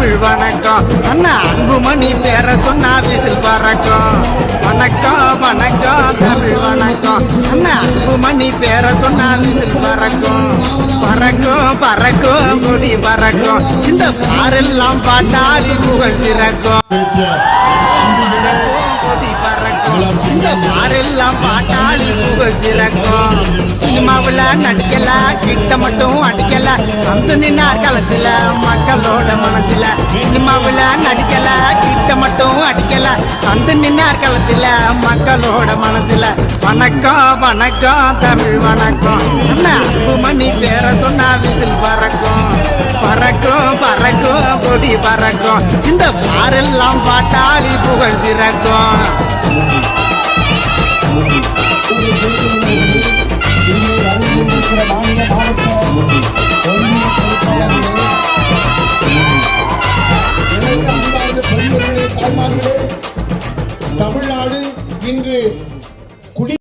தமிழ் வணக்கம். அண்ணா அன்புமணி பேர சொன்னா விசில் பறக்கும். வணக்கம் வணக்கம் தமிழ் வணக்கம். அண்ணா அன்புமணி பேர சொன்னா விசில் பறக்கும். பறக்கும் பறக்கும் கொடி பறக்கும். இந்த பாரெல்லாம் பாட்டாளி புகழ் சிறக்கும். கொடி பறக்கும். இந்த பாரெல்லாம் பாட்டாளி புகழ் சிறக்கும். சினிமாவில் நடிக்கல, கிட்ட மட்டும் அடிக்கல, வந்து நின்னார் களத்துல மக்களோட மனசுல. சினிமாவில் நடிக்கல, கிட்ட மட்டும் அடிக்கல, வந்து நின்னார் களத்துல மக்களோட மனசுல. வணக்கம் வணக்கம் தமிழ் வணக்கம். அண்ணா அன்புமணி பேர சொன்னா விசில் பறக்கும். பறக்கும் பறக்கும் கொடி பறக்கும். இந்த பாரெல்லாம் பாட்டாளி புகழ் சிறக்கும். தமிழ்நாடு இன்று